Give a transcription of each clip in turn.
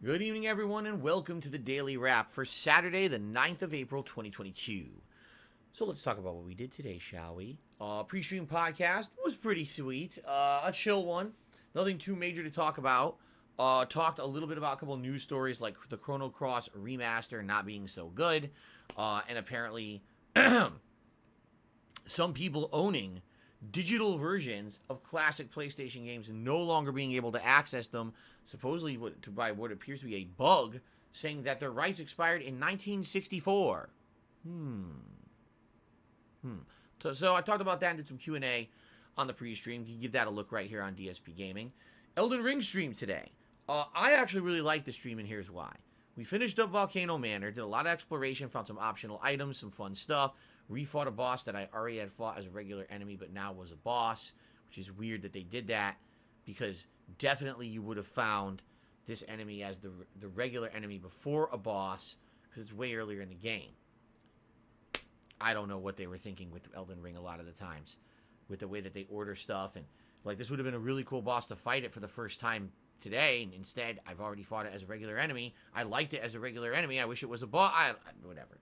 Good evening, everyone, and welcome to the Daily Wrap for Saturday, the 9th of April, 2022. So let's talk about what we did today, shall we? Pre-stream podcast was pretty sweet. A chill one. Nothing too major to talk about. Talked a little bit about a couple of news stories like the Chrono Cross remaster not being so good. And apparently some people owning digital versions of classic PlayStation games and no longer being able to access them, supposedly by what appears to be a bug, saying that their rights expired in 1964. So I talked about that and did some Q&A on the pre-stream. You can give that a look right here on DSP Gaming. Elden Ring stream today. I actually really like the stream, and here's why. We finished up Volcano Manor, did a lot of exploration, found some optional items, some fun stuff. Refought a boss that I already had fought as a regular enemy, but now was a boss, which is weird that they did that, because definitely you would have found this enemy as the regular enemy before a boss, because it's way earlier in the game. I don't know what they were thinking with Elden Ring a lot of the times, with the way that they order stuff, and like this would have been a really cool boss to fight it for the first time today, and instead I've already fought it as a regular enemy. I liked it as a regular enemy. I wish it was a boss. Whatever.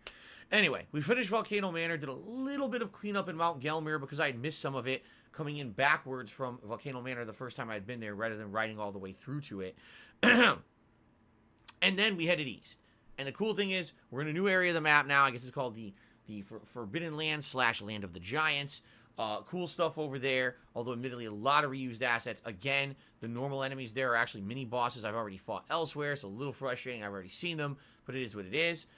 Anyway, we finished Volcano Manor, did a little bit of cleanup in Mount Gelmir because I had missed some of it coming in backwards from Volcano Manor the first time I had been there rather than riding all the way through to it. And then we headed east. And the cool thing is, we're in a new area of the map now. I guess it's called the Forbidden Land / Land of the Giants. Cool stuff over there, although admittedly a lot of reused assets. Again, the normal enemies there are actually mini bosses I've already fought elsewhere. It's a little frustrating. I've already seen them, but it is what it is.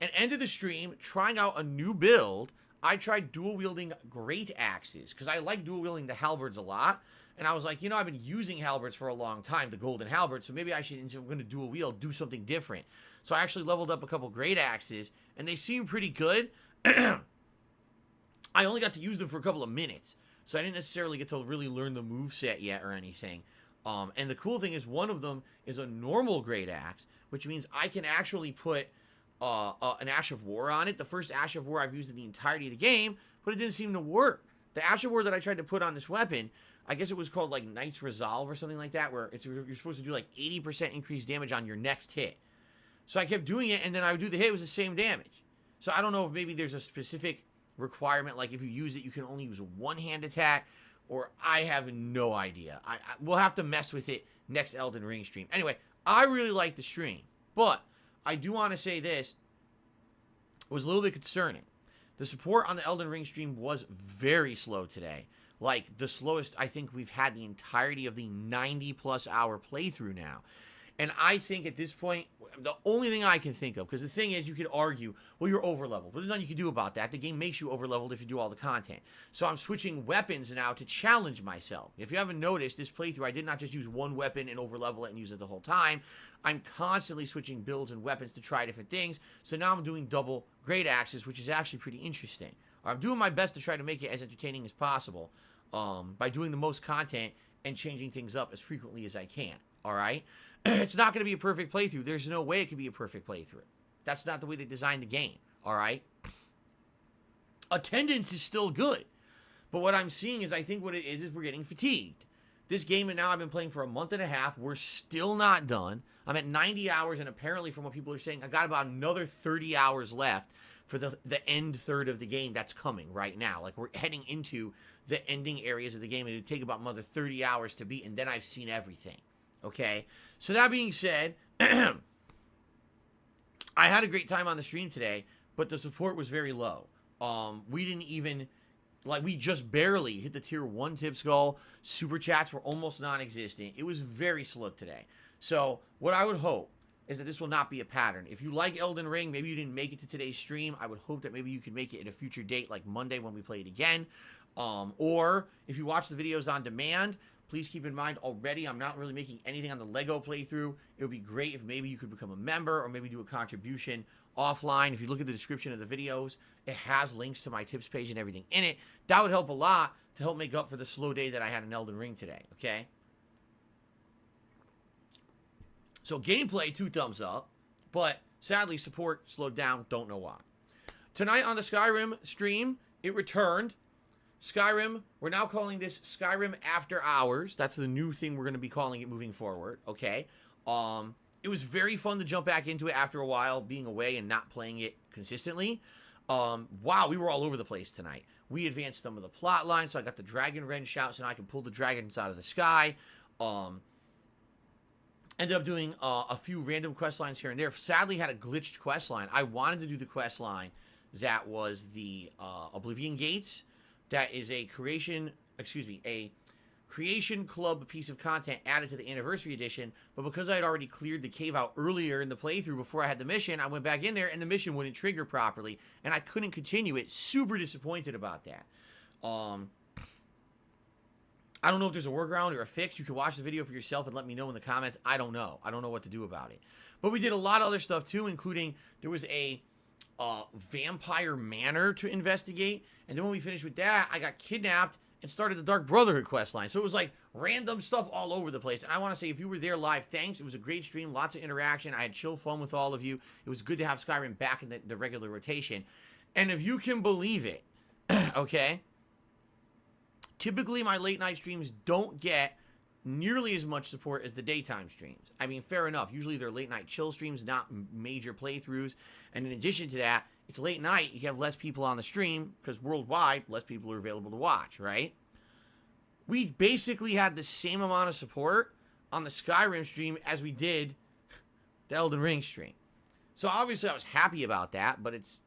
And ended the stream trying out a new build. I tried dual-wielding great axes, because I like dual-wielding the halberds a lot. And I was like, I've been using halberds for a long time, the golden halberd, so maybe I should, instead of going to dual-wield, do something different. So I actually leveled up a couple great axes, and they seem pretty good. I only got to use them for a couple of minutes, so I didn't necessarily get to really learn the moveset yet or anything. And the cool thing is, one of them is a normal great axe, which means I can actually put an Ash of War on it. The first Ash of War I've used in the entirety of the game, but it didn't seem to work. The Ash of War that I tried to put on this weapon, I guess it was called like Knight's Resolve or something like that, where you're supposed to do like 80% increased damage on your next hit. So I kept doing it, and then I would do the hit, it was the same damage. So I don't know if maybe there's a specific requirement, like if you use it, you can only use a one-hand attack, or I have no idea. We'll have to mess with it next Elden Ring stream. Anyway, I really like the stream, but I do want to say this was a little bit concerning. The support on the Elden Ring stream was very slow today. Like, the slowest I think we've had the entirety of the 90-plus hour playthrough now. And I think at this point, the only thing I can think of, because the thing is, you could argue, well, you're overleveled. But there's nothing you can do about that. The game makes you overleveled if you do all the content. So I'm switching weapons now to challenge myself. If you haven't noticed, this playthrough, I did not just use one weapon and overlevel it and use it the whole time. I'm constantly switching builds and weapons to try different things. So now I'm doing double great axes, which is actually pretty interesting. I'm doing my best to try to make it as entertaining as possible by doing the most content and changing things up as frequently as I can. All right? It's not going to be a perfect playthrough. There's no way it could be a perfect playthrough. That's not the way they designed the game. All right? Attendance is still good. But what I'm seeing is, I think what it is we're getting fatigued. This game, and now I've been playing for a month and a half. We're still not done. I'm at 90 hours, and apparently from what people are saying, I got about another 30 hours left for the end third of the game that's coming right now. Like, we're heading into the ending areas of the game, and it would take about another 30 hours to beat, and then I've seen everything. Okay? So that being said, I had a great time on the stream today, but the support was very low. We didn't even... Like, we just barely hit the tier 1 tips goal. Super chats were almost non-existent. It was very slow today. So, what I would hope is that this will not be a pattern. If you like Elden Ring, maybe you didn't make it to today's stream, I would hope that maybe you can make it at a future date, like Monday when we play it again. Or, if you watch the videos on demand, please keep in mind already, I'm not really making anything on the Lego playthrough. It would be great if maybe you could become a member or maybe do a contribution offline. If you look at the description of the videos, it has links to my tips page and everything in it. That would help a lot to help make up for the slow day that I had in Elden Ring today, okay? So gameplay, 2 thumbs up, but sadly support slowed down, don't know why. Tonight on the Skyrim stream, it returned. Skyrim, we're now calling this Skyrim After Hours. That's the new thing we're going to be calling it moving forward, okay? It was very fun to jump back into it after a while, being away and not playing it consistently. Wow, we were all over the place tonight. We advanced some of the plot lines, so I got the dragon wrench out, so now I can pull the dragons out of the sky. Ended up doing a few random quest lines here and there. Sadly, had a glitched quest line. I wanted to do the quest line that was the Oblivion Gates. That is a creation club piece of content added to the anniversary edition, but because I had already cleared the cave out earlier in the playthrough before I had the mission, I went back in there and the mission wouldn't trigger properly, and I couldn't continue it. Super disappointed about that. I don't know if there's a workaround or a fix. You can watch the video for yourself and let me know in the comments. I don't know. I don't know what to do about it. But we did a lot of other stuff too, including there was a vampire manor to investigate, and then when we finished with that, I got kidnapped and started the Dark Brotherhood quest line. So it was like random stuff all over the place. And I want to say, if you were there live, thanks. It was a great stream, lots of interaction. I had chill fun with all of you. It was good to have Skyrim back in the regular rotation. And if you can believe it, okay, typically my late night streams don't get nearly as much support as the daytime streams. I mean, fair enough. Usually they're late night chill streams, not major playthroughs. And in addition to that, it's late night. You have less people on the stream because worldwide, less people are available to watch, right? We basically had the same amount of support on the Skyrim stream as we did the Elden Ring stream. So obviously I was happy about that, but it's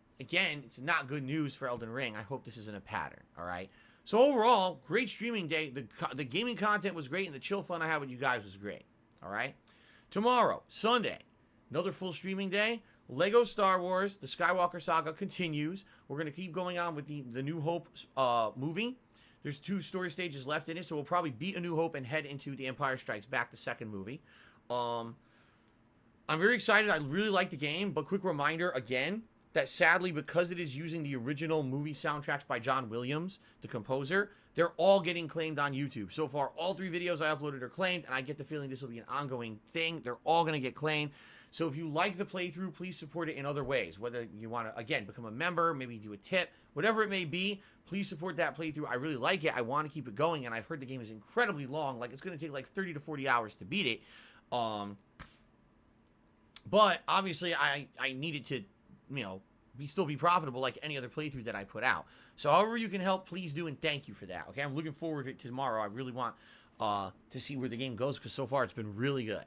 not good news for Elden Ring. I hope this isn't a pattern, all right? So overall, great streaming day. The gaming content was great, and the chill fun I had with you guys was great. All right? Tomorrow, Sunday, another full streaming day. Lego Star Wars, the Skywalker Saga continues. We're going to keep going on with the New Hope movie. There's 2 story stages left in it, so we'll probably beat A New Hope and head into The Empire Strikes Back, the second movie. I'm very excited. I really like the game, but quick reminder, again, that sadly, because it is using the original movie soundtracks by John Williams, the composer, they're all getting claimed on YouTube. So far, all 3 videos I uploaded are claimed, and I get the feeling this will be an ongoing thing. They're all going to get claimed. So if you like the playthrough, please support it in other ways. Whether you want to, again, become a member, maybe do a tip, whatever it may be, please support that playthrough. I really like it. I want to keep it going, and I've heard the game is incredibly long. Like, it's going to take like 30 to 40 hours to beat it. But obviously, I need it to, still be profitable like any other playthrough that I put out. So however you can help, please do, and thank you for that. Okay, I'm looking forward to tomorrow. I really want to see where the game goes, because so far it's been really good.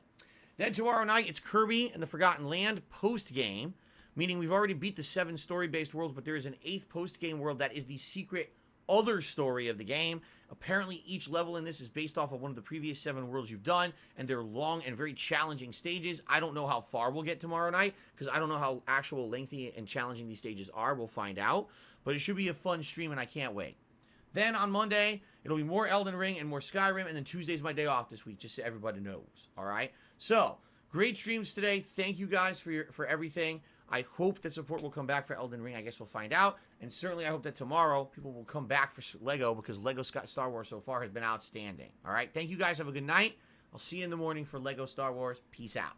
Then tomorrow night, it's Kirby and the Forgotten Land post-game, meaning we've already beat the 7 story-based worlds, but there is an 8th post-game world that is the secret other story of the game. Apparently, each level in this is based off of one of the previous 7 worlds you've done, and they're long and very challenging stages. I don't know how far we'll get tomorrow night, because I don't know how actual lengthy and challenging these stages are. We'll find out, but it should be a fun stream, and I can't wait. Then on Monday, it'll be more Elden Ring and more Skyrim, and then Tuesday's my day off this week, just so everybody knows, all right? So, great streams today. Thank you guys for everything. I hope that support will come back for Elden Ring. I guess we'll find out. And certainly I hope that tomorrow people will come back for Lego, because Lego Star Wars so far has been outstanding. All right? Thank you guys. Have a good night. I'll see you in the morning for Lego Star Wars. Peace out.